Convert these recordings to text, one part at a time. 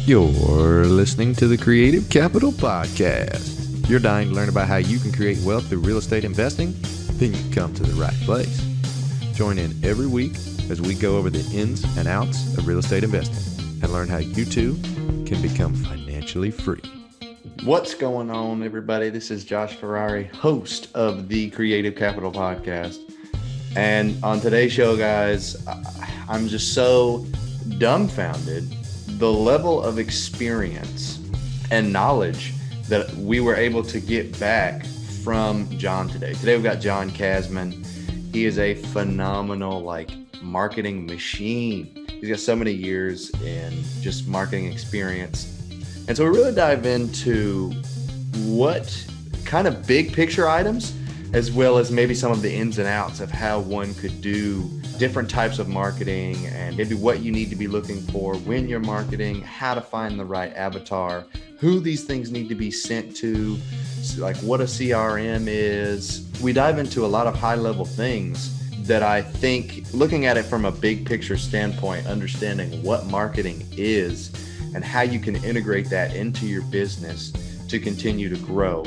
You're listening to the Creative Capital Podcast. You're dying to learn about how you can create wealth through real estate investing? Then you've come to the right place. Join in every week as we go over the ins and outs of real estate investing and learn how you too can become financially free. What's going on, everybody? This is Josh Ferrari, host of the Creative Capital Podcast. And on today's show, guys, I'm just so dumbfounded the level of experience and knowledge that we were able to get back from John today. Today we've got John Casmon. He is a phenomenal marketing machine. He's got so many years in just marketing experience. And so we really dive into what kind of big picture items, as well as maybe some of the ins and outs of how one could do different types of marketing and maybe what you need to be looking for when you're marketing, how to find the right avatar, who these things need to be sent to, like what a CRM is. We dive into a lot of high level things that I think, looking at it from a big picture standpoint, understanding what marketing is and how you can integrate that into your business to continue to grow.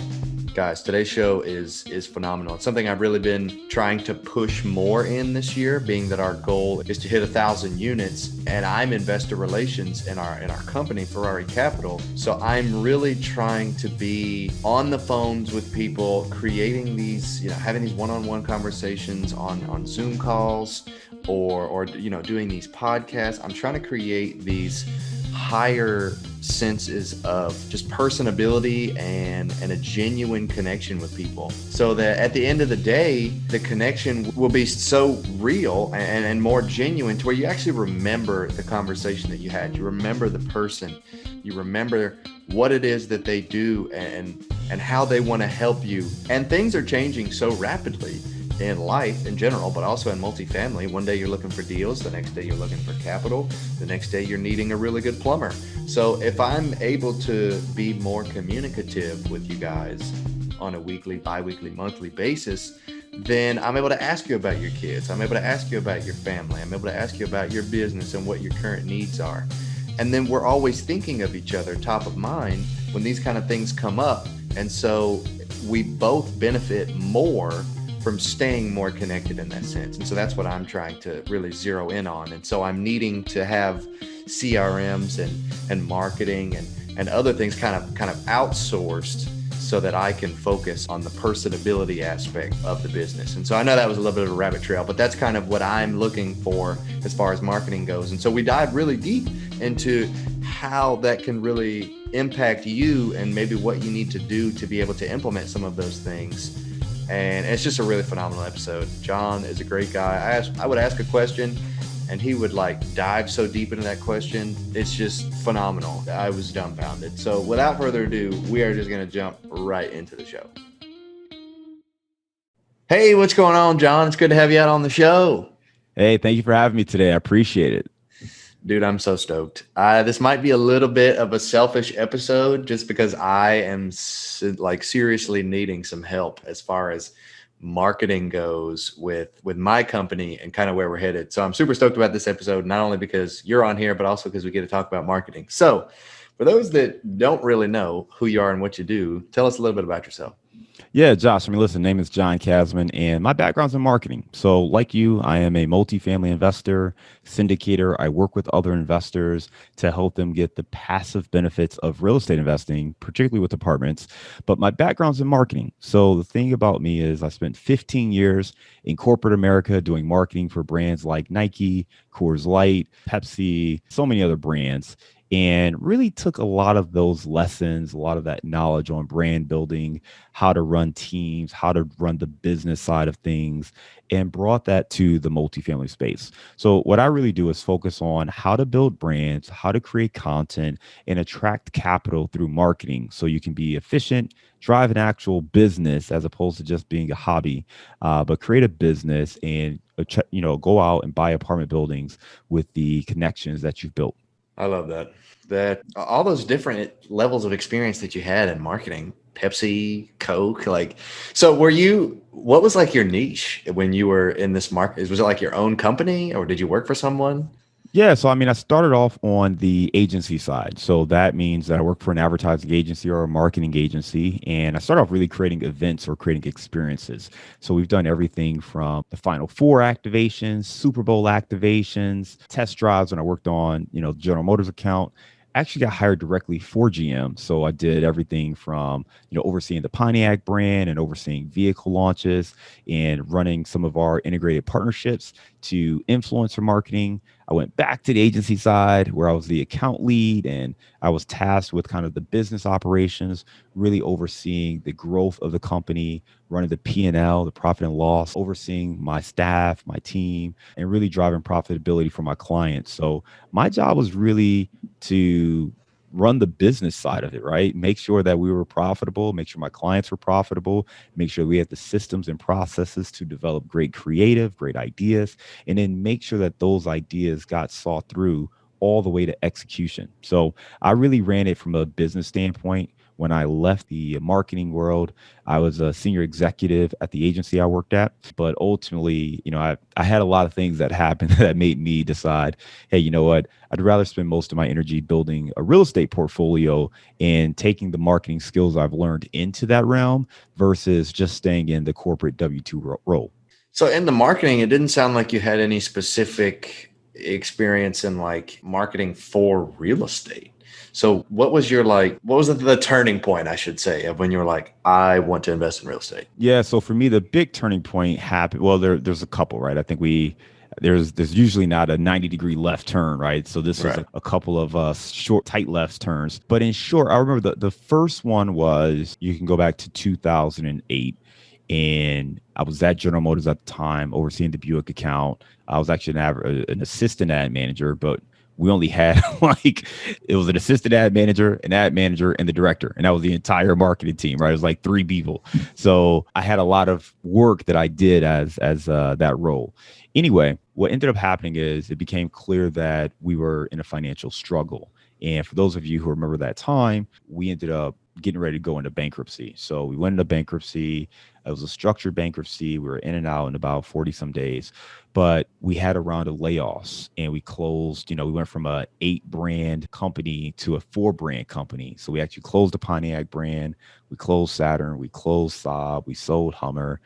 Guys, today's show is phenomenal. It's something I've really been trying to push more in this year, being that our goal is to hit 1,000 units, and I'm investor relations in our company, Ferrari Capital. So I'm really trying to be on the phones with people, creating these, having these one-on-one conversations on Zoom calls or doing these podcasts. I'm trying to create these higher senses of just personability and a genuine connection with people, so that at the end of the day, the connection will be so real and more genuine to where you actually remember the conversation that you had. You remember the person, you remember what it is that they do and how they want to help you. And things are changing so rapidly in life in general, but also in multifamily. One day you're looking for deals, the next day you're looking for capital, the next day you're needing a really good plumber. So if I'm able to be more communicative with you guys on a weekly, bi-weekly, monthly basis, then I'm able to ask you about your kids. I'm able to ask you about your family. I'm able to ask you about your business and what your current needs are. And then we're always thinking of each other top of mind when these kind of things come up. And so we both benefit more from staying more connected in that sense. And so that's what I'm trying to really zero in on. And so I'm needing to have CRMs and marketing and other things kind of outsourced so that I can focus on the personability aspect of the business. And so I know that was a little bit of a rabbit trail, but that's kind of what I'm looking for as far as marketing goes. And so we dive really deep into how that can really impact you and maybe what you need to do to be able to implement some of those things. And it's just a really phenomenal episode. John is a great guy. I would ask a question and he would dive so deep into that question. It's just phenomenal. I was dumbfounded. So without further ado, we are just going to jump right into the show. Hey, what's going on, John? It's good to have you out on the show. Hey, thank you for having me today. I appreciate it. Dude, I'm so stoked. This might be a little bit of a selfish episode just because I am seriously needing some help as far as marketing goes with my company and kind of where we're headed. So I'm super stoked about this episode, not only because you're on here, but also because we get to talk about marketing. So for those that don't really know who you are and what you do, tell us a little bit about yourself. Yeah, Josh, listen, name is John Casmon, and my background's in marketing. So like you, I am a multifamily investor, syndicator. I work with other investors to help them get the passive benefits of real estate investing, particularly with apartments. But my background's in marketing. So the thing about me is I spent 15 years in corporate America doing marketing for brands like Nike, Coors Light, Pepsi, so many other brands. And really took a lot of those lessons, a lot of that knowledge on brand building, how to run teams, how to run the business side of things, and brought that to the multifamily space. So what I really do is focus on how to build brands, how to create content, and attract capital through marketing so you can be efficient, drive an actual business as opposed to just being a hobby, but create a business and go out and buy apartment buildings with the connections that you've built. I love that. That all those different levels of experience that you had in marketing, Pepsi, Coke, so what was your niche when you were in this market? Was it your own company or did you work for someone? Yeah, so I mean, I started off on the agency side. So that means that I work for an advertising agency or a marketing agency, and I started off really creating events or creating experiences. So we've done everything from the Final Four activations, Super Bowl activations, test drives when I worked on, General Motors account. I actually got hired directly for GM. So I did everything from, overseeing the Pontiac brand and overseeing vehicle launches and running some of our integrated partnerships to influencer marketing. I went back to the agency side where I was the account lead and I was tasked with kind of the business operations, really overseeing the growth of the company, running the P&L, the profit and loss, overseeing my staff, my team, and really driving profitability for my clients. So my job was really to run the business side of it, right? Make sure that we were profitable, make sure my clients were profitable, make sure we had the systems and processes to develop great creative, great ideas, and then make sure that those ideas got saw through all the way to execution. So I really ran it from a business standpoint. When I left the marketing world, I was a senior executive at the agency I worked at. But ultimately, I had a lot of things that happened that made me decide, hey, you know what? I'd rather spend most of my energy building a real estate portfolio and taking the marketing skills I've learned into that realm versus just staying in the corporate W-2 role. So in the marketing, it didn't sound like you had any specific experience in like marketing for real estate. So what was what was the turning point, I should say, of when you were like, I want to invest in real estate? Yeah, so for me, the big turning point happened. Well, there's a couple, right? I think there's usually not a 90-degree left turn, right? So this was Right. a couple of short, tight left turns. But in short, I remember the first one was you can go back to 2008, and I was at General Motors at the time, overseeing the Buick account. I was actually an assistant ad manager, but we only had like it was an assistant ad manager, an ad manager, and the director, and that was the entire marketing team. Right, it was like three people. So I had a lot of work that I did as that role. Anyway, what ended up happening is it became clear that we were in a financial struggle. And for those of you who remember that time, we ended up getting ready to go into bankruptcy. So we went into bankruptcy. It was a structured bankruptcy. We were in and out in about 40 some days, but we had a round of layoffs and we closed, we went from a 8 brand company to a 4 brand company. So we actually closed the Pontiac brand. We closed Saturn. We closed Saab. We sold Hummer,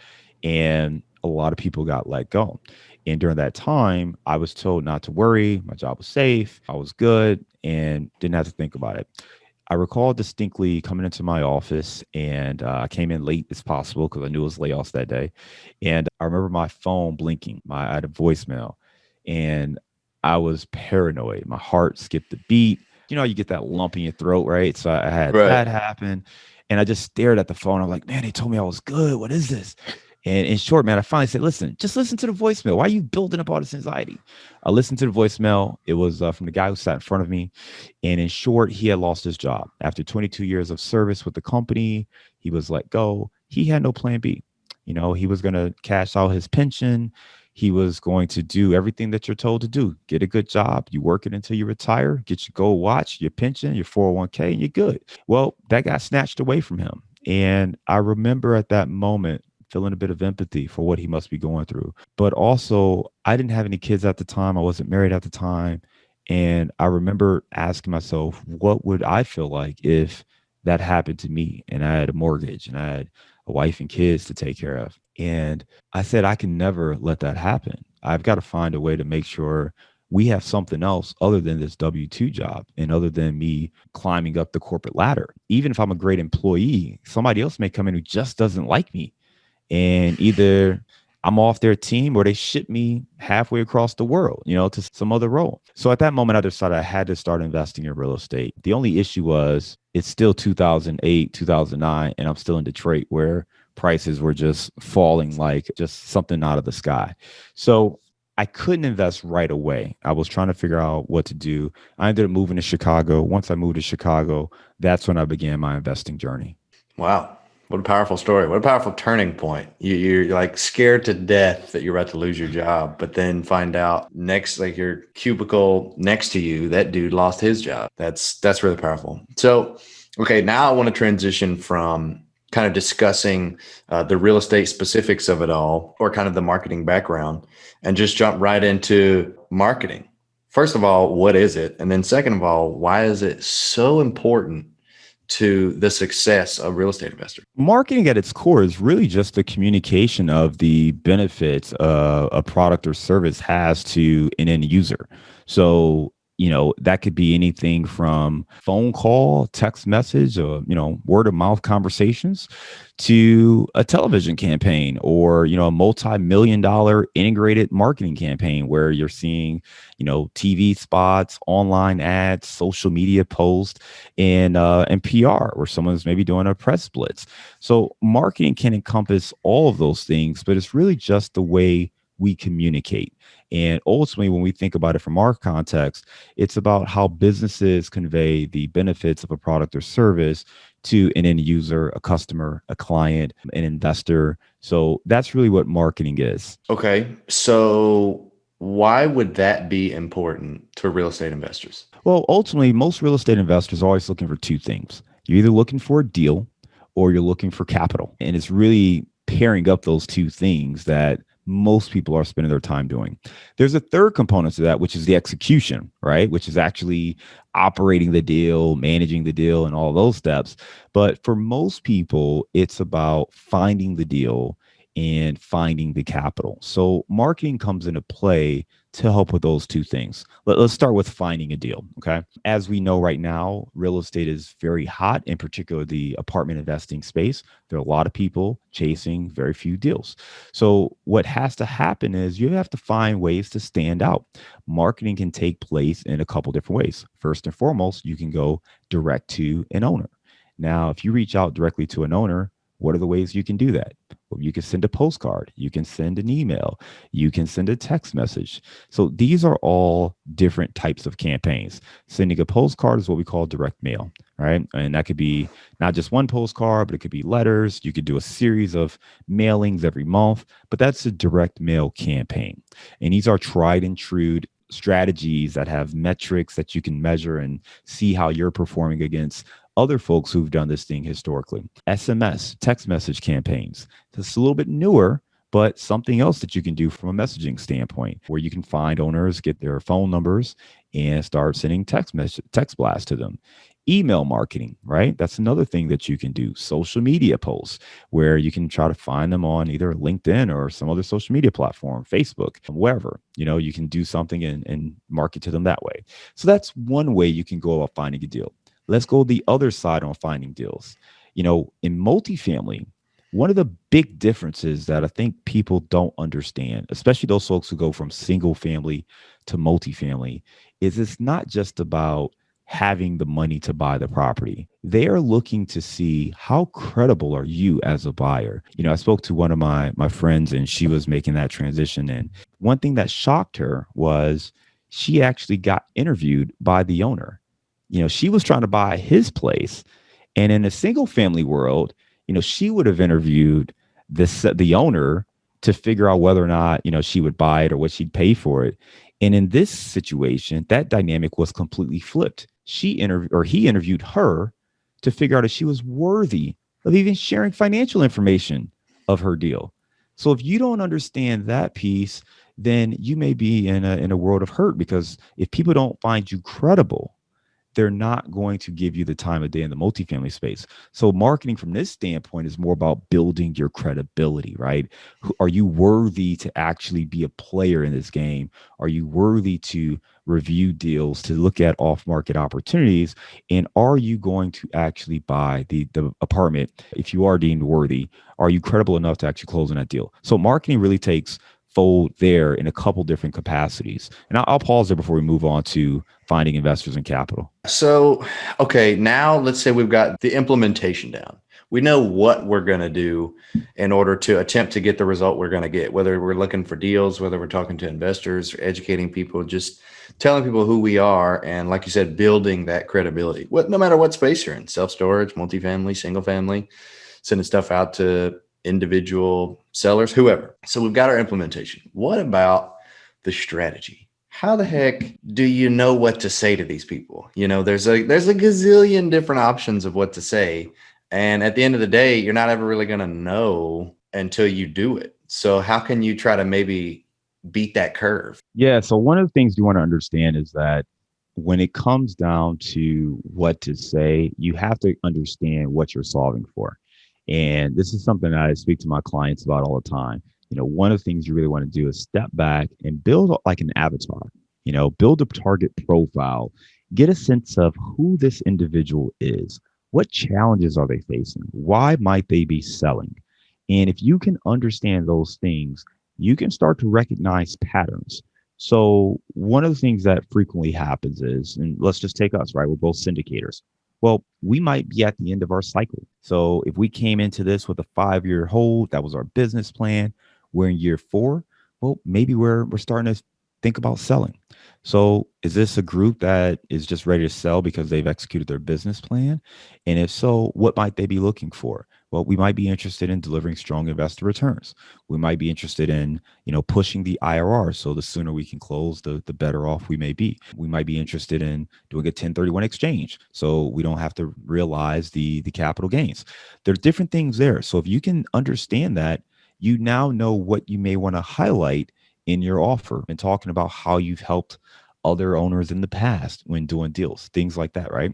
and a lot of people got let go. And during that time, I was told not to worry. My job was safe. I was good and didn't have to think about it. I recall distinctly coming into my office, and I came in late as possible because I knew it was layoffs that day. And I remember my phone blinking. I had a voicemail, and I was paranoid. My heart skipped a beat. You get that lump in your throat, right? So I had Right. that happen, and I just stared at the phone. I'm like, man, they told me I was good. What is this? And in short, man, I finally said, listen, just listen to the voicemail. Why are you building up all this anxiety? I listened to the voicemail. It was from the guy who sat in front of me. And in short, he had lost his job. After 22 years of service with the company, he was let go. He had no plan B. He was going to cash out his pension. He was going to do everything that you're told to do. Get a good job. You work it until you retire, get your gold watch, your pension, your 401k, and you're good. Well, that got snatched away from him. And I remember at that moment feeling a bit of empathy for what he must be going through. But also, I didn't have any kids at the time. I wasn't married at the time. And I remember asking myself, what would I feel like if that happened to me and I had a mortgage and I had a wife and kids to take care of? And I said, I can never let that happen. I've got to find a way to make sure we have something else other than this W-2 job and other than me climbing up the corporate ladder. Even if I'm a great employee, somebody else may come in who just doesn't like me, and either I'm off their team or they ship me halfway across the world, to some other role. So at that moment, I decided I had to start investing in real estate. The only issue was it's still 2008, 2009, and I'm still in Detroit where prices were just falling like just something out of the sky. So I couldn't invest right away. I was trying to figure out what to do. I ended up moving to Chicago. Once I moved to Chicago, that's when I began my investing journey. Wow. What a powerful story. What a powerful turning point. You're like scared to death that you're about to lose your job, but then find out next, like your cubicle next to you, that dude lost his job. That's really powerful. So, okay, now I want to transition from kind of discussing the real estate specifics of it all or kind of the marketing background and just jump right into marketing First of all, what is it? And then second of all, why is it so important to the success of real estate investors? Marketing at its core is really just the communication of the benefits a product or service has to an end user. So, that could be anything from phone call, text message, or, word of mouth conversations to a television campaign or, a multi-million dollar integrated marketing campaign where you're seeing, TV spots, online ads, social media posts, and PR where someone's maybe doing a press blitz. So marketing can encompass all of those things, but it's really just the way we communicate. And ultimately, when we think about it from our context, it's about how businesses convey the benefits of a product or service to an end user, a customer, a client, an investor. So that's really what marketing is. Okay. So why would that be important to real estate investors? Well, ultimately, most real estate investors are always looking for two things. You're either looking for a deal or you're looking for capital. And it's really pairing up those two things that most people are spending their time doing. There's a third component to that, which is the execution, right? Which is actually operating the deal, managing the deal, and all those steps. But for most people, it's about finding the deal and finding the capital. So marketing comes into play to help with those two things. Let's start with finding a deal. Okay. As we know right now, real estate is very hot, in particular the apartment investing space. There are a lot of people chasing very few deals. So, what has to happen is you have to find ways to stand out. Marketing can take place in a couple different ways. First and foremost, you can go direct to an owner. Now, if you reach out directly to an owner, what are the ways you can do that? Well, you can send a postcard, you can send an email, you can send a text message. So these are all different types of campaigns. Sending a postcard is what we call direct mail, right? And that could be not just one postcard, but it could be letters. You could do a series of mailings every month, but that's a direct mail campaign. And these are tried and true strategies that have metrics that you can measure and see how you're performing against other folks who've done this thing historically. SMS, text message campaigns. It's a little bit newer, but something else that you can do from a messaging standpoint, where you can find owners, get their phone numbers, and start sending text blasts to them. Email marketing, right? That's another thing that you can do. Social media posts, where you can try to find them on either LinkedIn or some other social media platform, Facebook, wherever. You can do something and market to them that way. So that's one way you can go about finding a deal. Let's go the other side on finding deals. In multifamily, one of the big differences that I think people don't understand, especially those folks who go from single family to multifamily, is it's not just about having the money to buy the property. They are looking to see how credible are you as a buyer. I spoke to one of my friends and she was making that transition. And one thing that shocked her was she actually got interviewed by the owner. She was trying to buy his place. And in a single family world, she would have interviewed the owner to figure out whether or not, she would buy it or what she'd pay for it. And in this situation, that dynamic was completely flipped. He interviewed her to figure out if she was worthy of even sharing financial information of her deal. So if you don't understand that piece, then you may be in a world of hurt, because if people don't find you credible, they're not going to give you the time of day in the multifamily space. So marketing from this standpoint is more about building your credibility, right? Are you worthy to actually be a player in this game? Are you worthy to review deals, to look at off-market opportunities? And are you going to actually buy the apartment? If you are deemed worthy, are you credible enough to actually close on that deal? So marketing really takes fold there in a couple different capacities. And I'll pause there before we move on to finding investors and capital. So, okay, now let's say we've got the implementation down. We know what we're going to do in order to attempt to get the result we're going to get, whether we're looking for deals, whether we're talking to investors, or educating people, just telling people who we are. And like you said, building that credibility, no matter what space you're in, self-storage, multifamily, single family, sending stuff out to individual sellers, whoever. So we've got our implementation. What about the strategy? How the heck do you know what to say to these people? There's a gazillion different options of what to say. And at the end of the day, you're not ever really going to know until you do it. So how can you try to maybe beat that curve? Yeah. So one of the things you want to understand is that when it comes down to what to say, you have to understand what you're solving for. And this is something that I speak to my clients about all the time. One of the things you really want to do is step back and build like an avatar, build a target profile, get a sense of who this individual is. What challenges are they facing? Why might they be selling? And if you can understand those things, you can start to recognize patterns. So one of the things that frequently happens is, and let's just take us, right? We're both syndicators. Well, we might be at the end of our cycle. So if we came into this with a 5-year hold, that was our business plan. We're in year 4. Well, maybe we're starting to think about selling. So is this a group that is just ready to sell because they've executed their business plan? And if so, what might they be looking for? Well, we might be interested in delivering strong investor returns. We might be interested in, pushing the IRR. So the sooner we can close, the better off we may be. We might be interested in doing a 1031 exchange. So we don't have to realize the capital gains. There's different things there. So if you can understand that, you now know what you may want to highlight in your offer and talking about how you've helped other owners in the past when doing deals, things like that, right?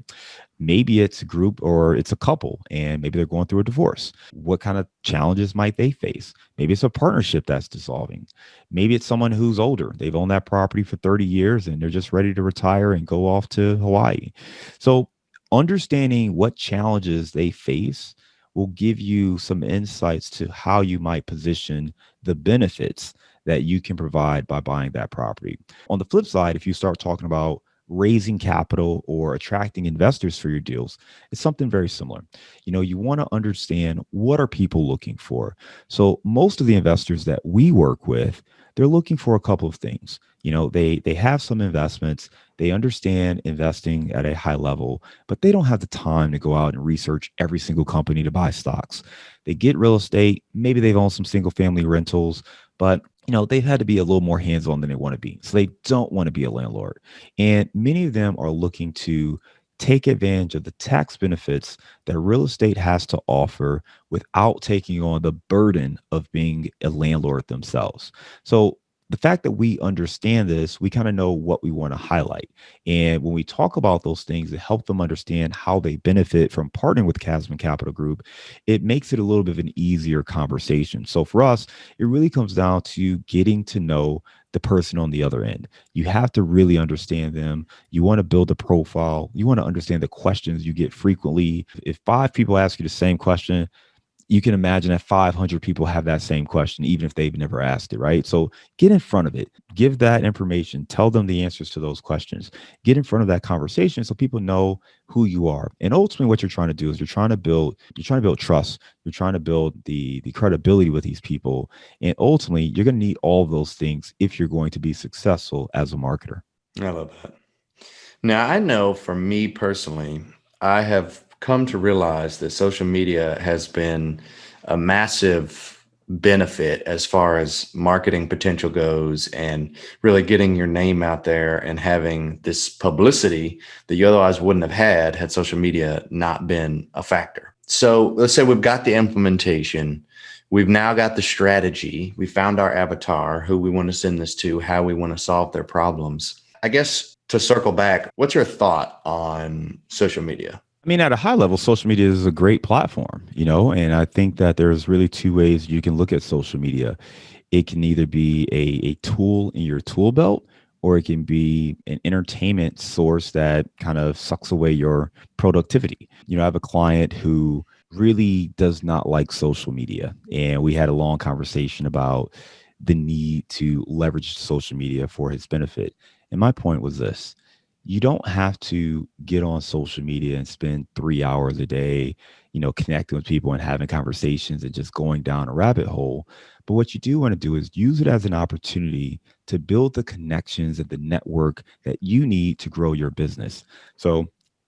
Maybe it's a group or it's a couple and maybe they're going through a divorce. What kind of challenges might they face? Maybe it's a partnership that's dissolving. Maybe it's someone who's older. They've owned that property for 30 years and they're just ready to retire and go off to Hawaii. So understanding what challenges they face will give you some insights to how you might position the benefits that you can provide by buying that property. On the flip side, if you start talking about raising capital or attracting investors for your deals, it's something very similar. You want to understand, what are people looking for? So most of the investors that we work with, they're looking for a couple of things. They have some investments, they understand investing at a high level, but they don't have the time to go out and research every single company to buy stocks. They get real estate, maybe they've owned some single family rentals, but they've had to be a little more hands-on than they want to be. So they don't want to be a landlord. And many of them are looking to take advantage of the tax benefits that real estate has to offer without taking on the burden of being a landlord themselves. So the fact that we understand this, we kind of know what we want to highlight. And when we talk about those things, it help them understand how they benefit from partnering with Casmon Capital Group. It makes it a little bit of an easier conversation. So for us, it really comes down to getting to know the person on the other end. You have to really understand them. You want to build a profile. You want to understand the questions you get frequently. If 5 people ask you the same question, you can imagine that 500 people have that same question, even if they've never asked it, right? So get in front of it, give that information, tell them the answers to those questions, get in front of that conversation so people know who you are. And ultimately what you're trying to do is you're trying to build trust. You're trying to build the credibility with these people. And ultimately you're going to need all of those things if you're going to be successful as a marketer. I love that. Now, I know for me personally, I have come to realize that social media has been a massive benefit as far as marketing potential goes and really getting your name out there and having this publicity that you otherwise wouldn't have had social media not been a factor. So let's say we've got the implementation. We've now got the strategy. We found our avatar, who we want to send this to, how we want to solve their problems. I guess to circle back, what's your thought on social media? I mean, at a high level, social media is a great platform, and I think that there's really 2 ways you can look at social media. It can either be a tool in your tool belt, or it can be an entertainment source that kind of sucks away your productivity. I have a client who really does not like social media, and we had a long conversation about the need to leverage social media for his benefit. And my point was this: you don't have to get on social media and spend 3 hours a day, connecting with people and having conversations and just going down a rabbit hole. But what you do want to do is use it as an opportunity to build the connections and the network that you need to grow your business. So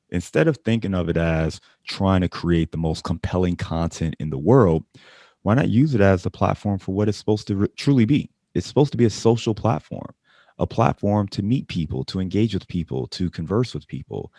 instead of thinking of it as trying to create the most compelling content in the world, why not use it as a platform for what it's supposed to truly be? It's supposed to be a social platform, a platform to meet people, to engage with people, to converse with people.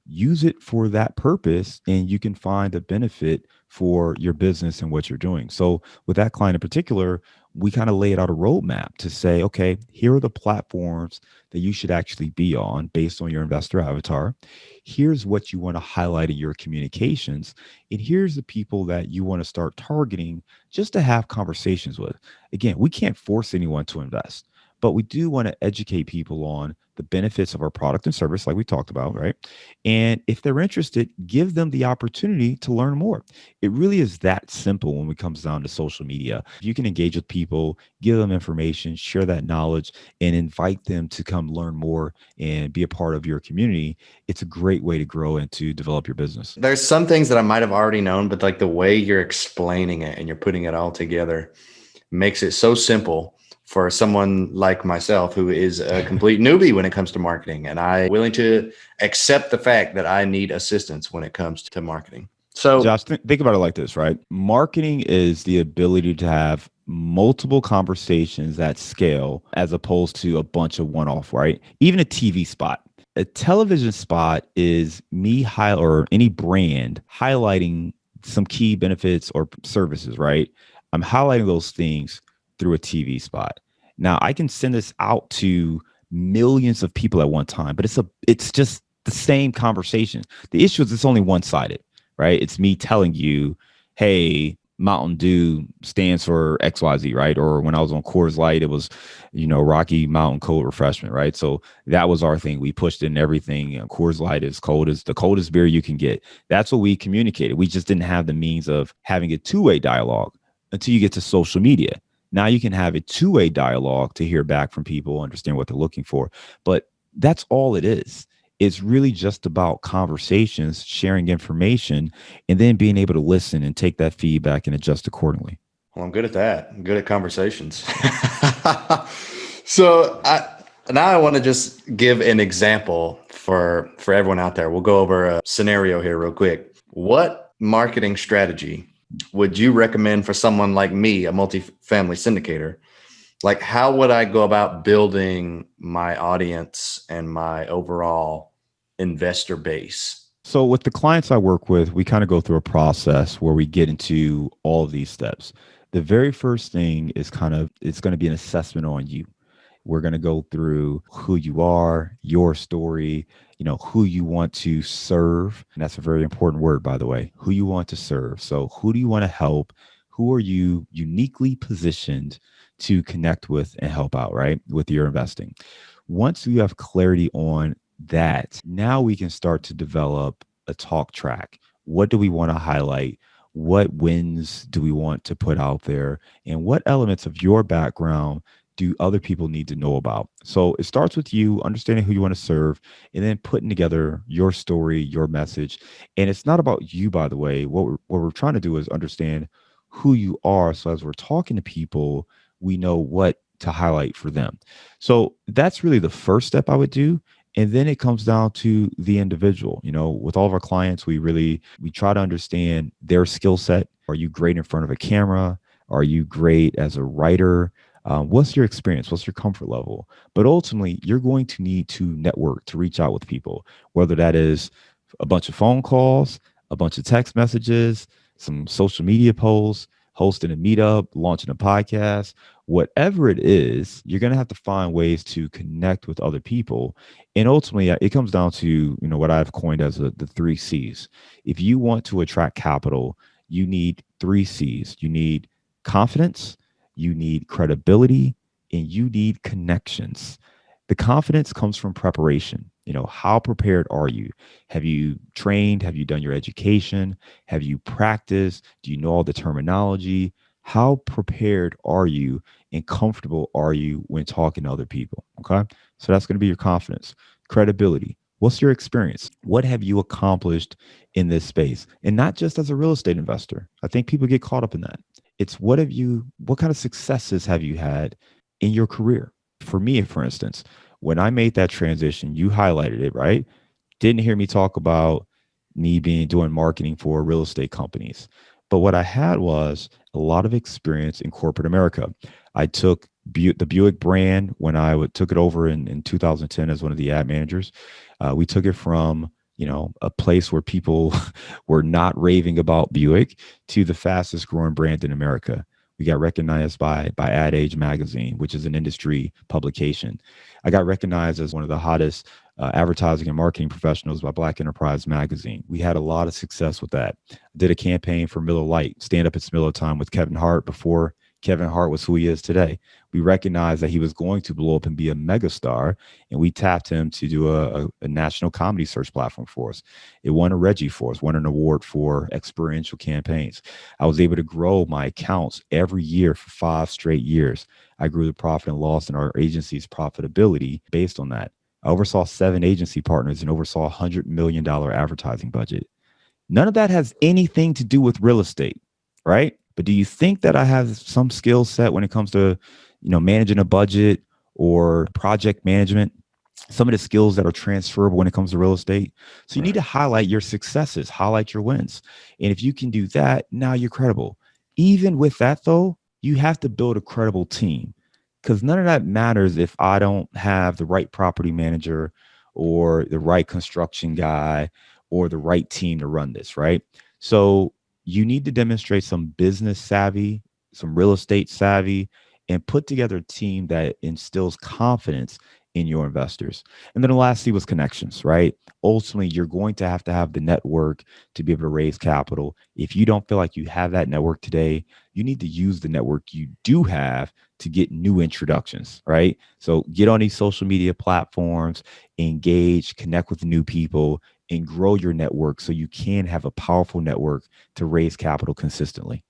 Use it for that purpose, and you can find a benefit for your business and what you're doing. So, with that client in particular, we kind of laid out a roadmap to say, okay, here are the platforms that you should actually be on based on your investor avatar. Here's what you want to highlight in your communications. And here's the people that you want to start targeting just to have conversations with. Again, we can't force anyone to invest, but we do want to educate people on the benefits of our product and service, like we talked about, right? And if they're interested, give them the opportunity to learn more. It really is that simple when it comes down to social media. You can engage with people, give them information, share that knowledge, and invite them to come learn more and be a part of your community. It's a great way to grow and to develop your business. There's some things that I might have already known, but like the way you're explaining it and you're putting it all together makes it so simple for someone like myself who is a complete newbie when it comes to marketing. And I'm willing to accept the fact that I need assistance when it comes to marketing. So, Josh, think about it like this, right? Marketing is the ability to have multiple conversations at scale as opposed to a bunch of one-off, right? Even a TV spot. A television spot is or any brand highlighting some key benefits or services, right? I'm highlighting those things through a TV spot. Now, I can send this out to millions of people at one time, but it's just the same conversation. The issue is it's only one-sided, right? It's me telling you, hey, Mountain Dew stands for XYZ, right? Or when I was on Coors Light, it was, Rocky Mountain Cold Refreshment, right? So that was our thing. We pushed in everything. Coors Light is the coldest beer you can get. That's what we communicated. We just didn't have the means of having a two-way dialogue until you get to social media. Now you can have a two-way dialogue to hear back from people, understand what they're looking for. But that's all it is. It's really just about conversations, sharing information, and then being able to listen and take that feedback and adjust accordingly. well, I'm good at that. I'm good at conversations. So now I want to just give an example for everyone out there. We'll go over a scenario here real quick. What marketing strategy would you recommend for someone like me, a multifamily syndicator? Like, how would I go about building my audience and my overall investor base? So with the clients I work with, we kind of go through a process where we get into all of these steps. The very first thing is it's going to be an assessment on you. We're going to go through who you are, your story, who you want to serve. And that's a very important word, by the way, who you want to serve. So who do you want to help? Who are you uniquely positioned to connect with and help out, right? With your investing. Once you have clarity on that, now we can start to develop a talk track. What do we want to highlight? What wins do we want to put out there? And what elements of your background do other people need to know about? So it starts with you understanding who you want to serve and then putting together your story, your message. And it's not about you, by the way. What we're trying to do is understand who you are. So as we're talking to people, we know what to highlight for them. So that's really the first step I would do. And then it comes down to the individual. With all of our clients, we try to understand their skill set. Are you great in front of a camera? Are you great as a writer? What's your experience? What's your comfort level? But ultimately, you're going to need to network to reach out with people, whether that is a bunch of phone calls, a bunch of text messages, some social media posts, hosting a meetup, launching a podcast, whatever it is, you're going to have to find ways to connect with other people. And ultimately, it comes down to, what I've coined as the 3 C's. If you want to attract capital, you need 3 C's. You need confidence, you need credibility, and you need connections. The confidence comes from preparation. How prepared are you? Have you trained? Have you done your education? Have you practiced? Do you know all the terminology? How prepared are you and comfortable are you when talking to other people? Okay. So that's going to be your confidence. Credibility. What's your experience? What have you accomplished in this space? And not just as a real estate investor. I think people get caught up in that. It's what kind of successes have you had in your career? For me, for instance, when I made that transition, you highlighted it, right? Didn't hear me talk about me doing marketing for real estate companies. But what I had was a lot of experience in corporate America. I took the Buick brand when I took it over in 2010 as one of the ad managers. We took it from a place where people were not raving about Buick to the fastest growing brand in America. We got recognized by Ad Age magazine, which is an industry publication. I got recognized as one of the hottest advertising and marketing professionals by Black Enterprise magazine. We had a lot of success with that. I did a campaign for Miller Lite, Stand Up It's Miller Time with Kevin Hart before Kevin Hart was who he is today. We recognized that he was going to blow up and be a megastar, and we tapped him to do a national comedy search platform for us. It won a Reggie for us, won an award for experiential campaigns. I was able to grow my accounts every year for 5 straight years. I grew the profit and loss in our agency's profitability based on that. I oversaw 7 agency partners and oversaw $100 million advertising budget. None of that has anything to do with real estate, right? But do you think that I have some skill set when it comes to, managing a budget or project management? Some of the skills that are transferable when it comes to real estate. So you need to highlight your successes, highlight your wins. And if you can do that, now you're credible. Even with that, though, you have to build a credible team, because none of that matters if I don't have the right property manager or the right construction guy or the right team to run this, right? So you need to demonstrate some business savvy, some real estate savvy, and put together a team that instills confidence in your investors. And then lastly was connections, right? Ultimately, you're going to have the network to be able to raise capital. If you don't feel like you have that network today, you need to use the network you do have to get new introductions, right? So get on these social media platforms, engage, connect with new people, and grow your network so you can have a powerful network to raise capital consistently.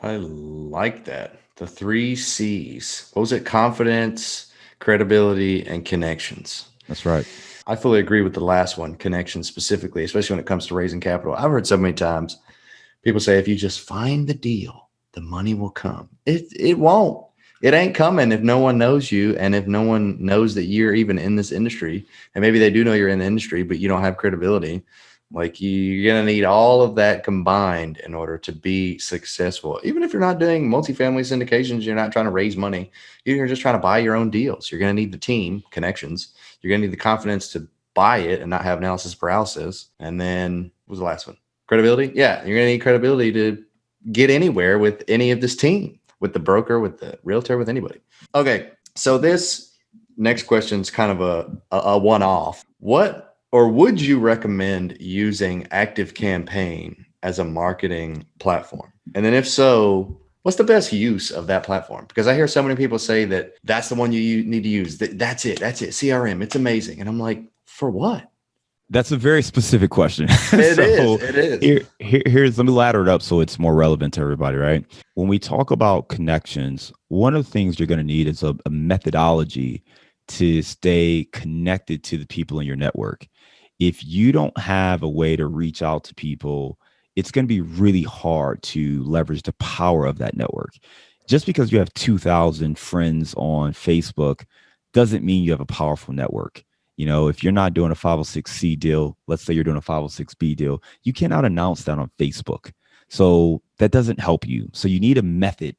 I like that. The 3 C's. What was it? Confidence, credibility, and connections. That's right. I fully agree with the last one, connections specifically, especially when it comes to raising capital. I've heard so many times people say, if you just find the deal, the money will come. It won't. It ain't coming if no one knows you, and if no one knows that you're even in this industry. And maybe they do know you're in the industry, but you don't have credibility. Like, you're going to need all of that combined in order to be successful. Even if you're not doing multifamily syndications, you're not trying to raise money. You're just trying to buy your own deals. You're going to need the team connections. You're going to need the confidence to buy it and not have analysis paralysis. And then what was the last one? Credibility. Yeah. You're going to need credibility to get anywhere with any of this team, with the broker, with the realtor, with anybody. Okay. So this next question is kind of a one-off. What, or would you recommend using Active Campaign as a marketing platform? And then if so, what's the best use of that platform? Because I hear so many people say that that's the one you need to use. That's it. That's it. CRM. It's amazing. And I'm like, for what? That's a very specific question. It is. It is. Here's, let me ladder it up so it's more relevant to everybody, right? When we talk about connections, one of the things you're going to need is a methodology to stay connected to the people in your network. If you don't have a way to reach out to people, it's going to be really hard to leverage the power of that network. Just because you have 2,000 friends on Facebook doesn't mean you have a powerful network. If you're not doing a 506C deal, let's say you're doing a 506B deal, you cannot announce that on Facebook. So that doesn't help you. So you need a method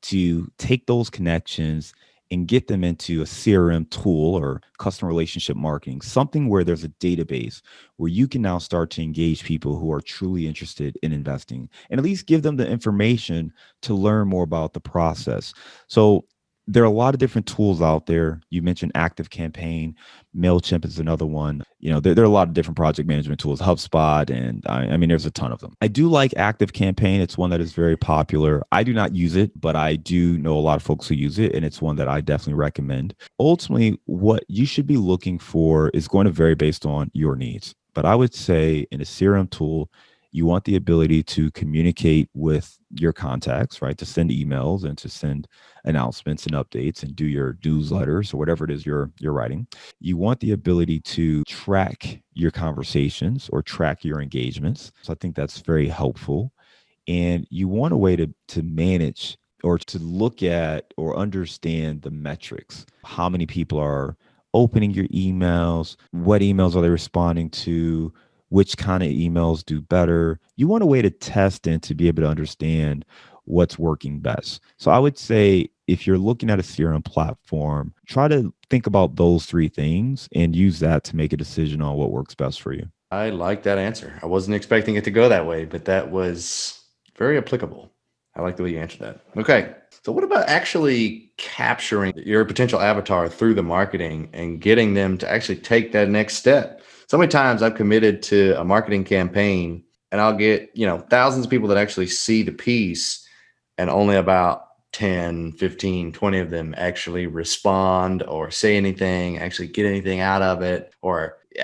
to take those connections and get them into a CRM tool or customer relationship marketing, something where there's a database where you can now start to engage people who are truly interested in investing and at least give them the information to learn more about the process. So there are a lot of different tools out there. You mentioned Active Campaign, MailChimp is another one. There are a lot of different project management tools, HubSpot, and I mean, there's a ton of them. I do like Active Campaign. It's one that is very popular. I do not use it, but I do know a lot of folks who use it, and it's one that I definitely recommend. Ultimately, what you should be looking for is going to vary based on your needs. But I would say in a CRM tool, you want the ability to communicate with your contacts, right? To send emails and to send announcements and updates and do your newsletters or whatever it is you're writing. You want the ability to track your conversations or track your engagements. So I think that's very helpful. And you want a way to manage or to look at or understand the metrics. How many people are opening your emails? What emails are they responding to? Which kind of emails do better? You want a way to test and to be able to understand what's working best. So I would say if you're looking at a CRM platform, try to think about those 3 things and use that to make a decision on what works best for you. I like that answer. I wasn't expecting it to go that way, but that was very applicable. I like the way you answered that. Okay. So what about actually capturing your potential avatar through the marketing and getting them to actually take that next step? So many times I've committed to a marketing campaign and I'll get, thousands of people that actually see the piece and only about 10, 15, 20 of them actually respond or say anything, actually get anything out of it.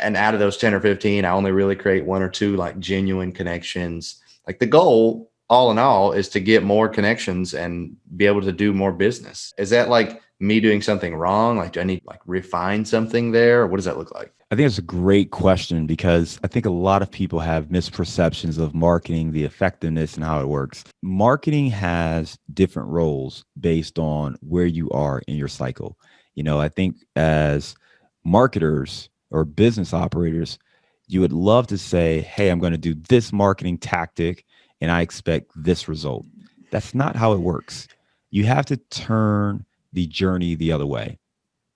And out of those 10 or 15, I only really create one or two like genuine connections. Like the goal, all in all, is to get more connections and be able to do more business. Is that like me doing something wrong? Like, do I need to like refine something there? Or what does that look like? I think it's a great question because I think a lot of people have misperceptions of marketing, the effectiveness, and how it works. Marketing has different roles based on where you are in your cycle. I think as marketers or business operators, you would love to say, hey, I'm going to do this marketing tactic and I expect this result. That's not how it works. You have to turn the journey the other way.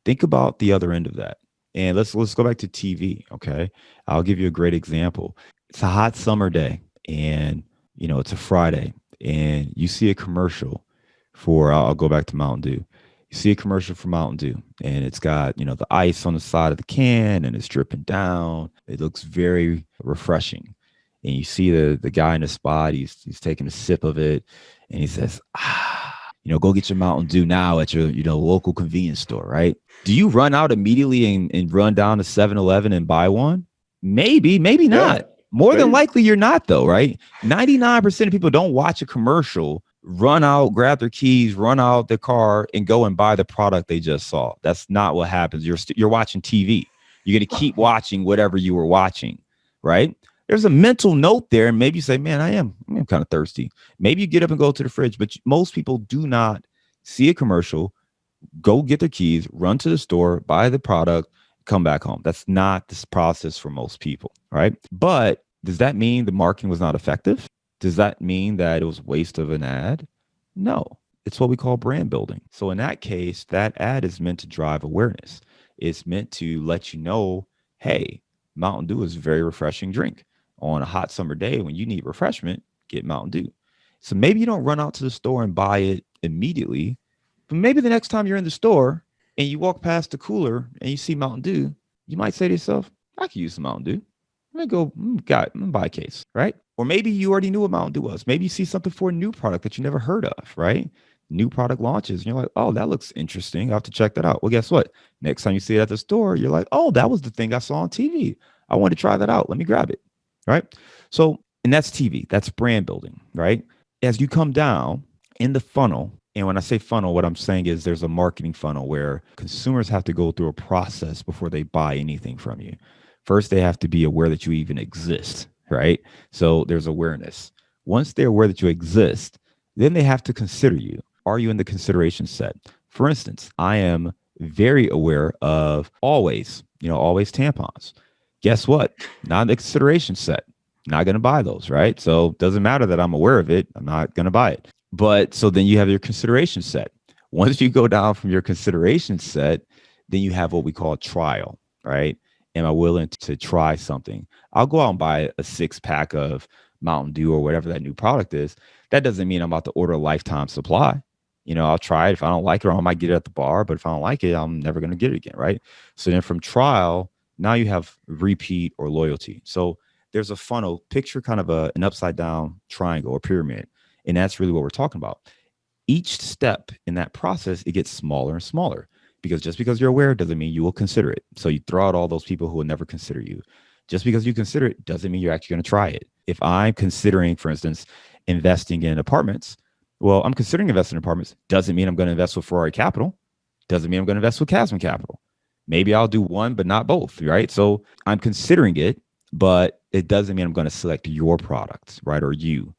Think about the other end of that. And let's go back to TV. Okay. I'll give you a great example. It's a hot summer day and it's a Friday and you see a commercial for I'll go back to Mountain Dew. You see a commercial for Mountain Dew and it's got, the ice on the side of the can and it's dripping down. It looks very refreshing. And you see the guy in the spot, he's taking a sip of it and he says, go get your Mountain Dew now at your, local convenience store, right? Do you run out immediately and run down to 7-Eleven and buy one? Maybe not. Yeah, More than maybe. likely you're not though, right? 99% of people don't watch a commercial, run out, grab their keys, run out the car and go and buy the product they just saw. That's not what happens. You're watching TV. You're going to keep watching whatever you were watching, right? There's a mental note there. And maybe you say, man, I'm kind of thirsty. Maybe you get up and go to the fridge, but most people do not see a commercial, go get their keys, run to the store, buy the product, come back home. That's not this process for most people, right? But does that mean the marketing was not effective? Does that mean that it was a waste of an ad? No, it's what we call brand building. So in that case, that ad is meant to drive awareness. It's meant to let you know, hey, Mountain Dew is a very refreshing drink. On a hot summer day when you need refreshment, get Mountain Dew. So maybe you don't run out to the store and buy it immediately, but maybe the next time you're in the store and you walk past the cooler and you see Mountain Dew, you might say to yourself, I could use some Mountain Dew. I'm gonna I'm gonna buy a case, right? Or maybe you already knew what Mountain Dew was. Maybe you see something for a new product that you never heard of, right? New product launches, and you're like, oh, that looks interesting. I have to check that out. Well, guess what? Next time you see it at the store, you're like, oh, that was the thing I saw on TV. I want to try that out. Let me grab it. Right. So, and that's TV, that's brand building, right? As you come down in the funnel, and when I say funnel, what I'm saying is there's a marketing funnel where consumers have to go through a process before they buy anything from you. First, they have to be aware that you even exist, right? So there's awareness. Once they're aware that you exist, then they have to consider you. Are you in the consideration set? For instance, I am very aware of always tampons. Guess what? Not in the consideration set. Not going to buy those, right? So it doesn't matter that I'm aware of it. I'm not going to buy it. But so then you have your consideration set. Once you go down from your consideration set, then you have what we call a trial, right? Am I willing to try something? I'll go out and buy a 6-pack of Mountain Dew or whatever that new product is. That doesn't mean I'm about to order a lifetime supply. I'll try it. If I don't like it, I might get it at the bar. But if I don't like it, I'm never going to get it again, right? So then from trial, now you have repeat or loyalty. So there's a funnel. Picture kind of an upside down triangle or pyramid. And that's really what we're talking about. Each step in that process, it gets smaller and smaller because just because you're aware doesn't mean you will consider it. So you throw out all those people who will never consider you. Just because you consider it doesn't mean you're actually going to try it. If I'm considering, for instance, investing in apartments, well, I'm considering investing in apartments. Doesn't mean I'm going to invest with Ferrari Capital. Doesn't mean I'm going to invest with Casmon Capital. Maybe I'll do one, but not both, right? So I'm considering it, but it doesn't mean I'm going to select your product, right? Or you.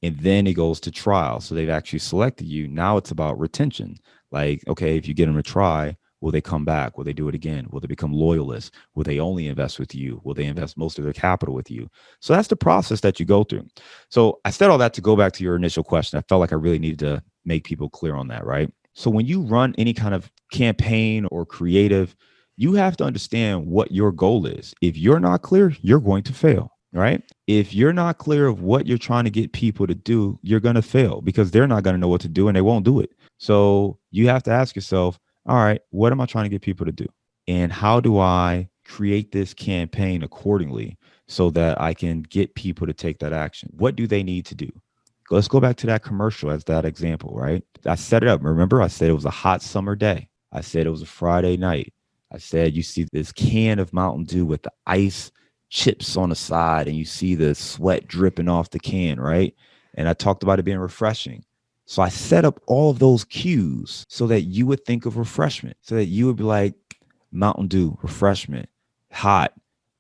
And then it goes to trial. So they've actually selected you. Now it's about retention. Like, okay, if you get them to try, will they come back? Will they do it again? Will they become loyalists? Will they only invest with you? Will they invest most of their capital with you? So that's the process that you go through. So I said all that to go back to your initial question. I felt like I really needed to make people clear on that, right? So when you run any kind of campaign or creative, you have to understand what your goal is. If you're not clear, you're going to fail. right? If you're not clear of what you're trying to get people to do, you're going to fail because they're not going to know what to do and they won't do it. So you have to ask yourself, all right, what am I trying to get people to do? And how do I create this campaign accordingly so that I can get people to take that action? What do they need to do? Let's go back to that commercial as that example, right? I set it up. Remember, I said it was a hot summer day. I said it was a Friday night. I said you see this can of Mountain Dew with the ice chips on the side and you see the sweat dripping off the can, right? And I talked about it being refreshing. So I set up all of those cues so that you would think of refreshment, so that you would be like, Mountain Dew, refreshment, hot.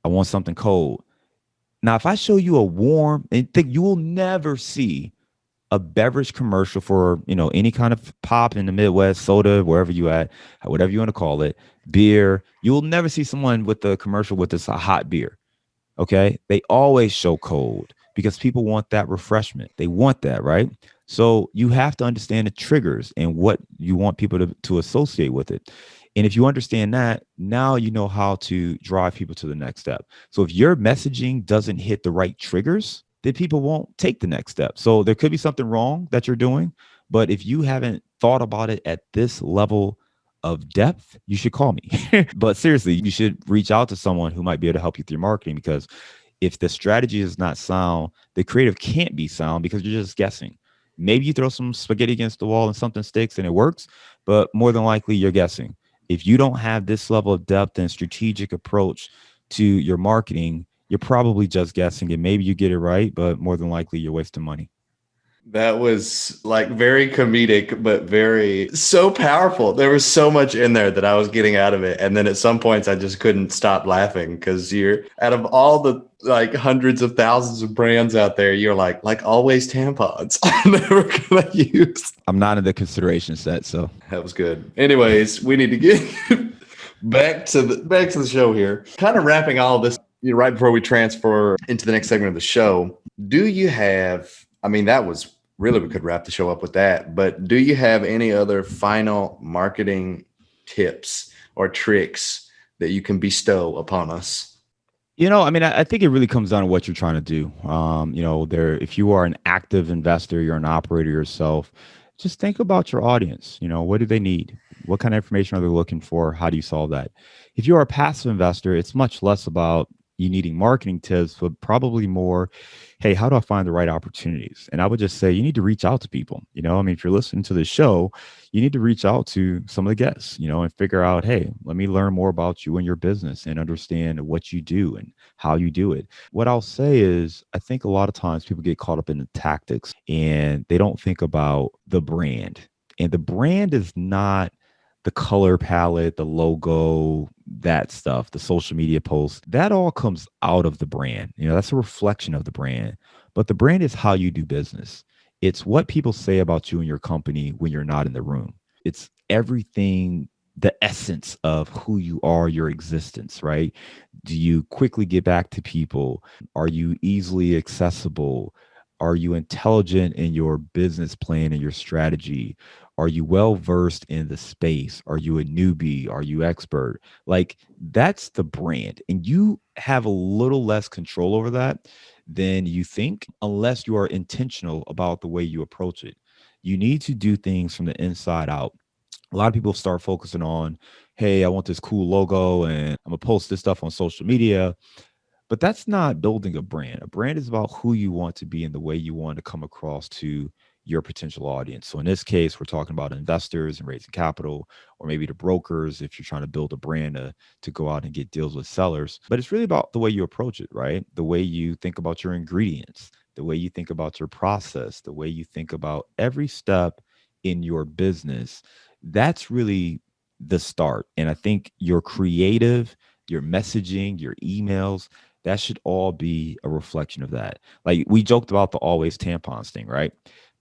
I want something cold. Now, if I show you a warm, and think you will never see a beverage commercial for, any kind of pop in the Midwest, soda, wherever you at, whatever you want to call it, beer. You will never see someone with a commercial with this a hot beer. Okay. They always show cold because people want that refreshment. They want that, right? So you have to understand the triggers and what you want people to associate with it. And if you understand that, now you know how to drive people to the next step. So if your messaging doesn't hit the right triggers, then people won't take the next step. So there could be something wrong that you're doing. But if you haven't thought about it at this level of depth, you should call me. But seriously, you should reach out to someone who might be able to help you through marketing because if the strategy is not sound, the creative can't be sound because you're just guessing. Maybe you throw some spaghetti against the wall and something sticks and it works, but more than likely you're guessing. If you don't have this level of depth and strategic approach to your marketing, you're probably just guessing and maybe you get it right, but more than likely you're wasting money. That was like very comedic, but very so powerful. There was so much in there that I was getting out of it. And then at some points, I just couldn't stop laughing because you're out of all the like hundreds of thousands of brands out there, you're like always tampons. I'm never gonna use. I'm not in the consideration set, so That was good. Anyways, we need to get back to the show here. Kind of wrapping all of this, right before we transfer into the next segment of the show. Do you have? I mean, that was really, we could wrap the show up with that. But do you have any other final marketing tips or tricks that you can bestow upon us? I mean, I think it really comes down to what you're trying to do. If you are an active investor, you're an operator yourself, just think about your audience. What do they need? What kind of information are they looking for? How do you solve that? If you are a passive investor, it's much less about you needing marketing tips, but probably more, hey, how do I find the right opportunities? And I would just say you need to reach out to people. I mean, if you're listening to the show, you need to reach out to some of the guests, and figure out, hey, let me learn more about you and your business and understand what you do and how you do it. What I'll say is, I think a lot of times people get caught up in the tactics and they don't think about the brand. And the brand is not the color palette, the logo, that stuff, the social media posts, that all comes out of the brand. That's a reflection of the brand. But the brand is how you do business. It's what people say about you and your company when you're not in the room. It's everything, the essence of who you are, your existence, right? Do you quickly get back to people? Are you easily accessible? Are you intelligent in your business plan and your strategy? Are you well versed in the space? Are you a newbie? Are you expert? Like that's the brand. And you have a little less control over that than you think, unless you are intentional about the way you approach it. You need to do things from the inside out. A lot of people start focusing on, hey, I want this cool logo and I'm gonna post this stuff on social media. But that's not building a brand. A brand is about who you want to be and the way you want to come across to your potential audience. So in this case, we're talking about investors and raising capital, or maybe the brokers if you're trying to build a brand to go out and get deals with sellers. But it's really about the way you approach it, right? The way you think about your ingredients, the way you think about your process, the way you think about every step in your business. That's really the start. And I think your creative, your messaging, your emails, that should all be a reflection of that. Like we joked about the always tampons thing, right?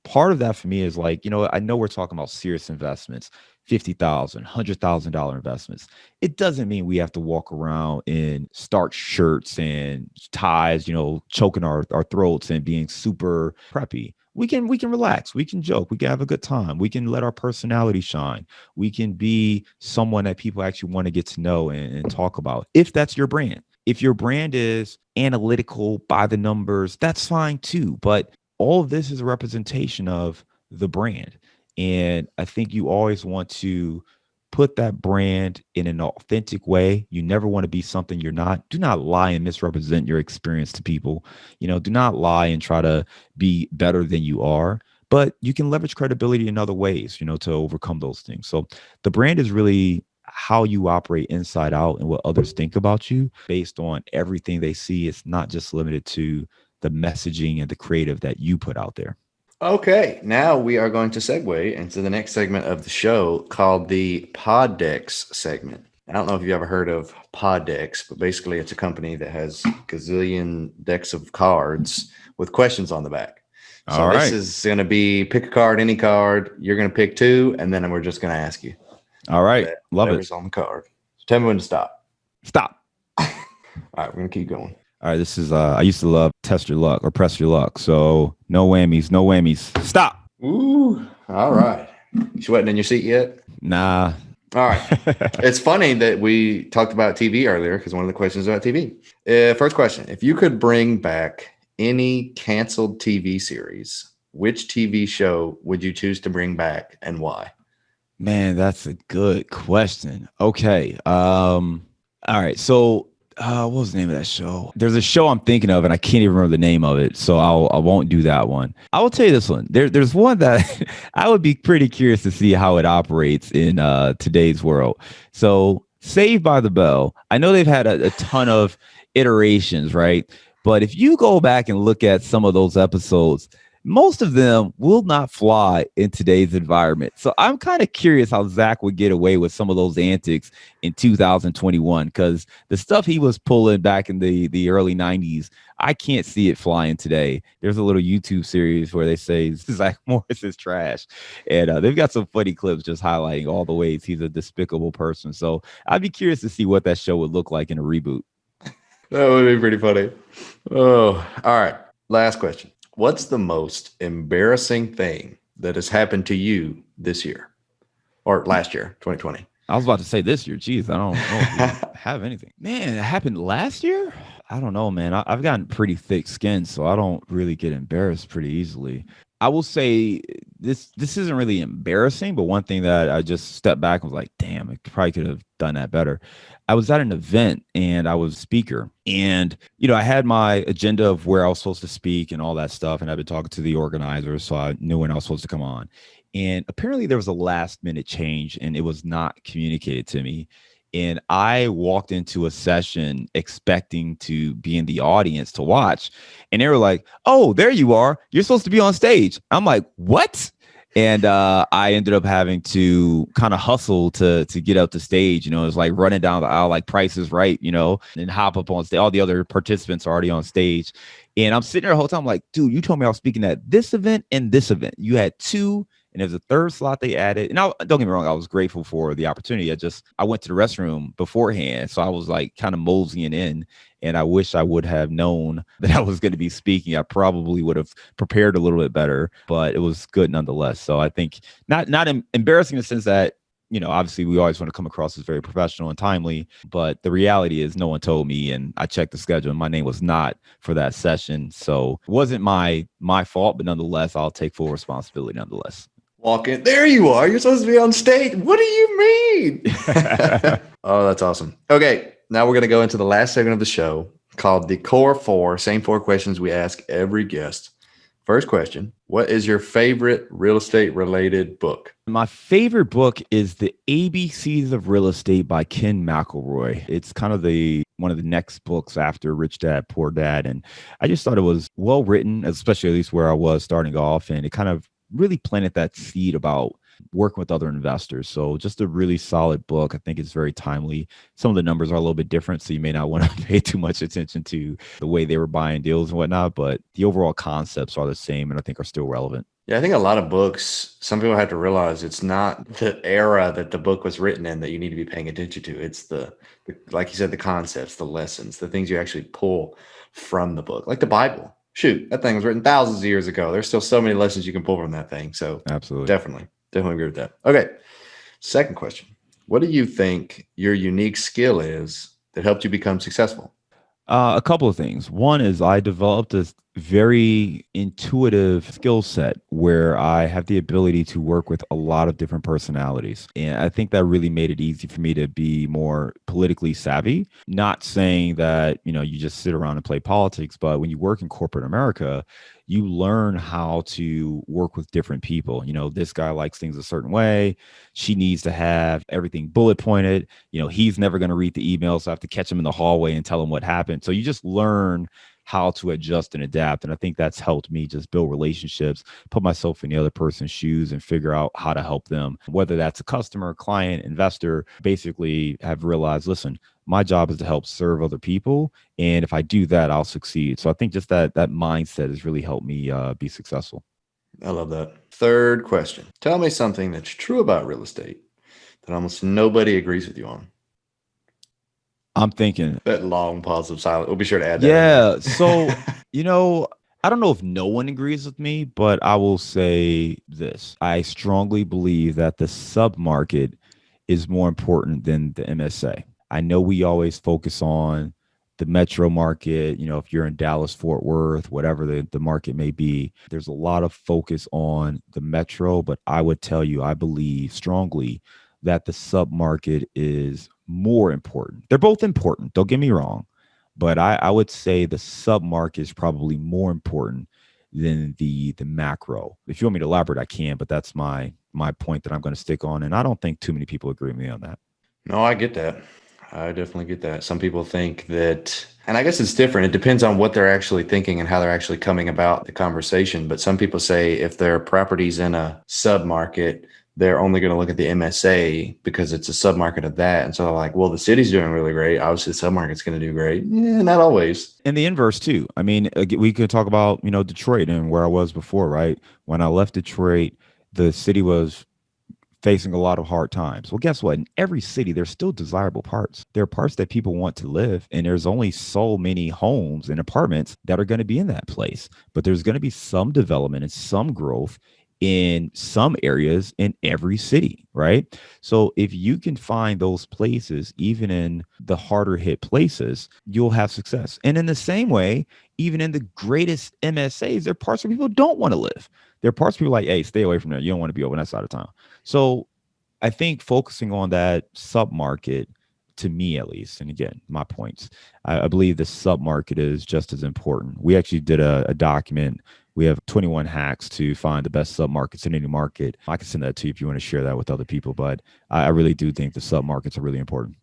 Part of that for me is like, I know we're talking about serious investments, $50,000, $100,000 investments. It doesn't mean we have to walk around in starch shirts and ties, choking our throats and being super preppy. We can relax, we can joke, we can have a good time, we can let our personality shine, we can be someone that people actually want to get to know and talk about if that's your brand. If your brand is analytical by the numbers, that's fine too. But all of this is a representation of the brand. And I think you always want to put that brand in an authentic way. You never want to be something you're not. Do not lie and misrepresent your experience to people. Do not lie and try to be better than you are. But you can leverage credibility in other ways, to overcome those things. So the brand is really how you operate inside out and what others think about you based on everything they see. It's not just limited to the messaging and the creative that you put out there. Okay, now we are going to segue into the next segment of the show called the Pod Decks segment. I don't know if you've ever heard of Pod Decks, but basically it's a company that has gazillion decks of cards with questions on the back. So All this right. is going to be pick a card, any card. You're going to pick two, and then we're just going to ask you. All right. Love it. Whatever's on the card. So tell me when to stop. Stop. All right, we're going to keep going. All right. This is, I used to love test your luck or press your luck. So no whammies, no whammies. Stop. Ooh, all right. You sweating in your seat yet? Nah. All right. It's funny that we talked about TV earlier because one of the questions is about TV. First question. If you could bring back any canceled TV series, which TV show would you choose to bring back and why? Man, that's a good question. Okay. All right. So what was the name of that show? There's a show I'm thinking of and I can't even remember the name of it. So I won't do that one. I will tell you this one. There's one that I would be pretty curious to see how it operates in today's world. So Saved by the Bell. I know they've had a ton of iterations, right? But if you go back and look at some of those episodes, most of them will not fly in today's environment. So I'm kind of curious how Zach would get away with some of those antics in 2021, because the stuff he was pulling back in the early 90s, I can't see it flying today. There's a little YouTube series where they say Zach Morris is trash. And they've got some funny clips just highlighting all the ways he's a despicable person. So I'd be curious to see what that show would look like in a reboot. That would be pretty funny. Oh, all right. Last question. What's the most embarrassing thing that has happened to you this year or last year, 2020? I was about to say this year. Geez, I don't know if we have anything. Man, it happened last year? I don't know, man. I've gotten pretty thick skin, so I don't really get embarrassed pretty easily. I will say this isn't really embarrassing, but one thing that I just stepped back and was like, damn, I probably could have done that better. I was at an event and I was a speaker, and I had my agenda of where I was supposed to speak and all that stuff, and I've been talking to the organizers, so I knew when I was supposed to come on. And apparently there was a last minute change and it was not communicated to me. And I walked into a session expecting to be in the audience to watch. And they were like, oh, there you are. You're supposed to be on stage. I'm like, what? And I ended up having to kind of hustle to get out the stage. It was like running down the aisle like Price is Right, and hop up on stage. All the other participants are already on stage. And I'm sitting there the whole time like, dude, you told me I was speaking at this event and this event. You had two, and there's a third slot they added. And don't get me wrong, I was grateful for the opportunity. I went to the restroom beforehand. So I was like kind of moseying in. And I wish I would have known that I was going to be speaking. I probably would have prepared a little bit better, but it was good nonetheless. So I think not embarrassing in the sense that, obviously we always want to come across as very professional and timely, but the reality is no one told me, and I checked the schedule and my name was not for that session. So it wasn't my fault, but nonetheless, I'll take full responsibility nonetheless. Walk in. There you are. You're supposed to be on stage. What do you mean? Oh, that's awesome. Okay. Now we're going to go into the last segment of the show called the Core Four, same four questions we ask every guest. First question, what is your favorite real estate related book? My favorite book is The ABCs of Real Estate by Ken McElroy. It's kind of one of the next books after Rich Dad, Poor Dad. And I just thought it was well written, especially at least where I was starting off. And it kind of really planted that seed about working with other investors. So just a really solid book. I think it's very timely. Some of the numbers are a little bit different, so you may not want to pay too much attention to the way they were buying deals and whatnot, but the overall concepts are the same and I think are still relevant. Yeah, I think a lot of books, some people have to realize it's not the era that the book was written in that you need to be paying attention to. It's the like you said, the concepts, the lessons, the things you actually pull from the book, like the Bible. Shoot, that thing was written thousands of years ago. There's still so many lessons you can pull from that thing. So absolutely. Definitely agree with that. Okay. Second question. What do you think your unique skill is that helped you become successful? A couple of things. One is I developed a very intuitive skill set where I have the ability to work with a lot of different personalities. And I think that really made it easy for me to be more politically savvy. Not saying that, you just sit around and play politics, but when you work in corporate America, you learn how to work with different people. This guy likes things a certain way. She needs to have everything bullet pointed. He's never going to read the email, so I have to catch him in the hallway and tell him what happened. So you just learn how to adjust and adapt. And I think that's helped me just build relationships, put myself in the other person's shoes and figure out how to help them, whether that's a customer, client, investor. Basically have realized, listen, my job is to help serve other people. And if I do that, I'll succeed. So I think just that mindset has really helped me be successful. I love that. Third question. Tell me something that's true about real estate that almost nobody agrees with you on. I'm thinking that long pause of silence. We'll be sure to add that in yeah. there. So, I don't know if no one agrees with me, but I will say this. I strongly believe that the sub-market is more important than the MSA. I know we always focus on the metro market, if you're in Dallas, Fort Worth, whatever the market may be, there's a lot of focus on the metro, but I would tell you, I believe strongly that the sub-market is more important. They're both important, don't get me wrong, but I would say the sub-market is probably more important than the macro. If you want me to elaborate, I can, but that's my point that I'm going to stick on. And I don't think too many people agree with me on that. No, I get that. I definitely get that. Some people think that, and I guess it's different. It depends on what they're actually thinking and how they're actually coming about the conversation. But some people say if their property's in a sub-market, they're only going to look at the MSA because it's a sub-market of that. And so they're like, well, the city's doing really great. Obviously, the sub-market's going to do great. Yeah, not always. And the inverse too. I mean, we could talk about, Detroit and where I was before, right? When I left Detroit, the city was facing a lot of hard times. Well, guess what? In every city, there's still desirable parts. There are parts that people want to live, and there's only so many homes and apartments that are going to be in that place. But there's going to be some development and some growth in some areas in every city, right? So if you can find those places, even in the harder hit places, you'll have success. And in the same way, even in the greatest MSAs, there are parts where people don't want to live. There are parts where people are like, hey, stay away from there. You don't want to be over that side of town. So I think focusing on that sub market, to me at least, and again, my points, I believe the sub market is just as important. We actually did a document. We have 21 hacks to find the best sub markets in any market. I can send that to you if you want to share that with other people, but I really do think the sub markets are really important.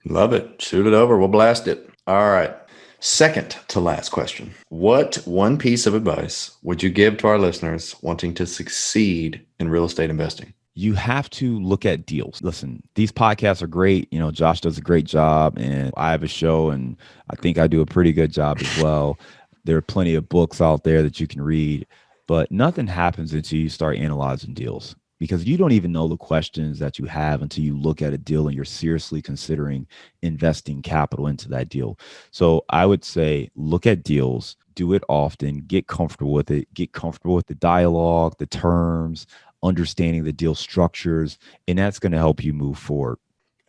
Love it. Shoot it over. We'll blast it. All right. Second to last question. What one piece of advice would you give to our listeners wanting to succeed in real estate investing? You have to look at deals. Listen, these podcasts are great. Josh does a great job, and I have a show, and I think I do a pretty good job as well. There are plenty of books out there that you can read, but nothing happens until you start analyzing deals, because you don't even know the questions that you have until you look at a deal and you're seriously considering investing capital into that deal. So I would say look at deals, do it often, get comfortable with it, get comfortable with the dialogue, the terms, understanding the deal structures, and that's going to help you move forward.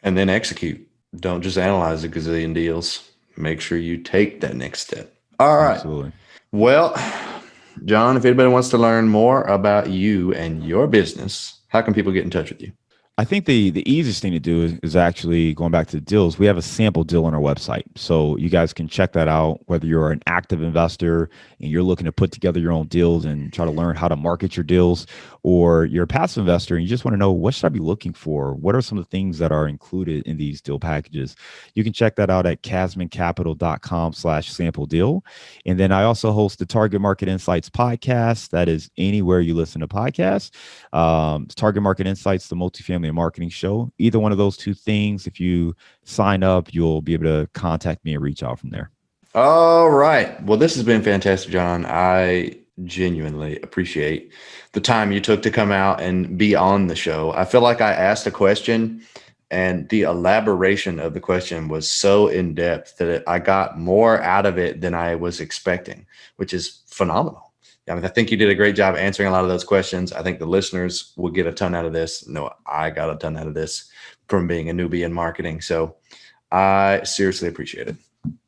And then execute. Don't just analyze a gazillion deals. Make sure you take that next step. All right. Absolutely. Well, John, if anybody wants to learn more about you and your business, how can people get in touch with you? I think the easiest thing to do is actually going back to the deals. We have a sample deal on our website. So you guys can check that out, whether you're an active investor and you're looking to put together your own deals and try to learn how to market your deals, or you're a passive investor and you just want to know, what should I be looking for? What are some of the things that are included in these deal packages? You can check that out at casmoncapital.com/sample deal. And then I also host the Target Market Insights podcast. That is anywhere you listen to podcasts. Target Market Insights, the multifamily and marketing show. Either one of those two things, if you sign up, you'll be able to contact me and reach out from there. All right. Well, this has been fantastic, John. I genuinely appreciate the time you took to come out and be on the show. I feel like I asked a question and the elaboration of the question was so in depth that I got more out of it than I was expecting, which is phenomenal. I mean, I think you did a great job answering a lot of those questions. I think the listeners will get a ton out of this. No, I got a ton out of this from being a newbie in marketing. So I seriously appreciate it.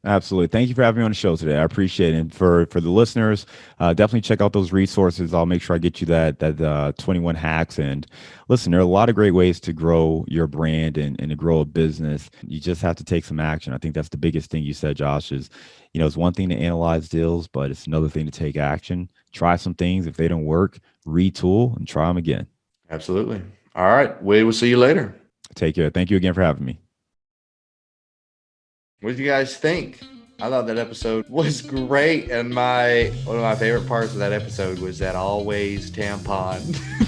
Absolutely. Thank you for having me on the show today. I appreciate it. And for the listeners, definitely check out those resources. I'll make sure I get you that 21 hacks. And listen, there are a lot of great ways to grow your brand and to grow a business. You just have to take some action. I think that's the biggest thing you said, Josh, is, it's one thing to analyze deals, but it's another thing to take action. Try some things. If they don't work, retool and try them again. Absolutely. All right. We will see you later. Take care. Thank you again for having me. What did you guys think? I thought that episode was great, and one of my favorite parts of that episode was that always tampon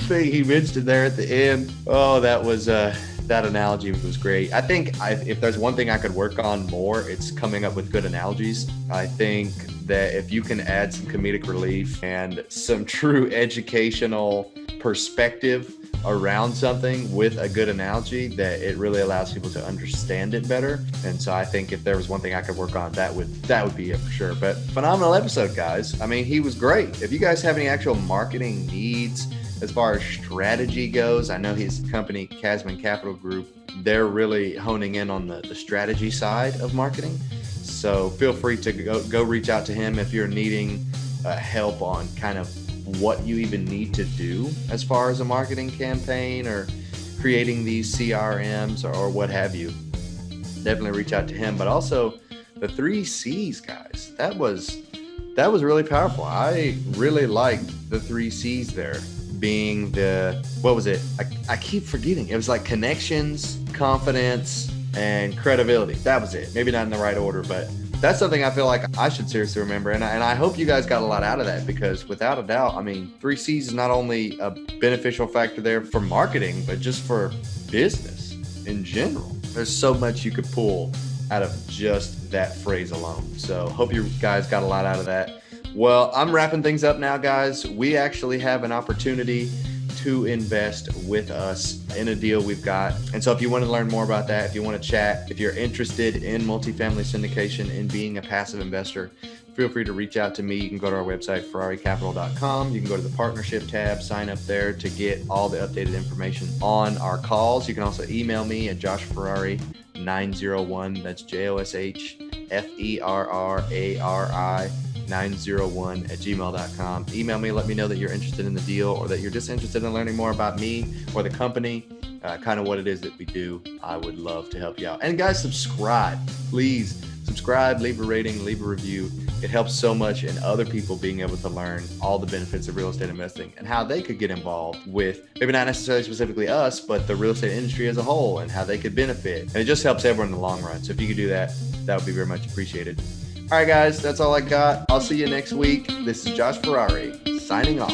thing he mentioned there at the end. Oh, that was that analogy was great. I think if there's one thing I could work on more, it's coming up with good analogies. I think that if you can add some comedic relief and some true educational perspective around something with a good analogy, that it really allows people to understand it better. And so I think if there was one thing I could work on, that would be it for sure. But phenomenal episode, guys. I mean, he was great. If you guys have any actual marketing needs as far as strategy goes, I know his company, Casmon Capital Group, they're really honing in on the strategy side of marketing. So feel free to go reach out to him if you're needing help on kind of what you even need to do as far as a marketing campaign or creating these CRMs or what have you. Definitely reach out to him. But also the 3 C's, guys, that was really powerful. I really liked the 3 C's there, being what was it? I keep forgetting. It was like connections, confidence, and credibility. That was it. Maybe not in the right order, but that's something I feel like I should seriously remember. And I hope you guys got a lot out of that, because without a doubt, I mean, 3 C's is not only a beneficial factor there for marketing, but just for business in general. There's so much you could pull out of just that phrase alone. So hope you guys got a lot out of that. Well, I'm wrapping things up now, guys. We actually have an opportunity to invest with us in a deal we've got. And so if you want to learn more about that, if you want to chat, if you're interested in multifamily syndication and being a passive investor, feel free to reach out to me. You can go to our website, ferraricapital.com. You can go to the partnership tab, sign up there to get all the updated information on our calls. You can also email me at joshferrari901. That's JoshFerrari 901@gmail.com. Email me, let me know that you're interested in the deal or that you're just interested in learning more about me or the company, kind of what it is that we do. I would love to help you out. And guys, subscribe. Please subscribe, leave a rating, leave a review. It helps so much in other people being able to learn all the benefits of real estate investing and how they could get involved with, maybe not necessarily specifically us, but the real estate industry as a whole and how they could benefit. And it just helps everyone in the long run. So if you could do that, that would be very much appreciated. All right, guys, that's all I got. I'll see you next week. This is Josh Ferrari signing off.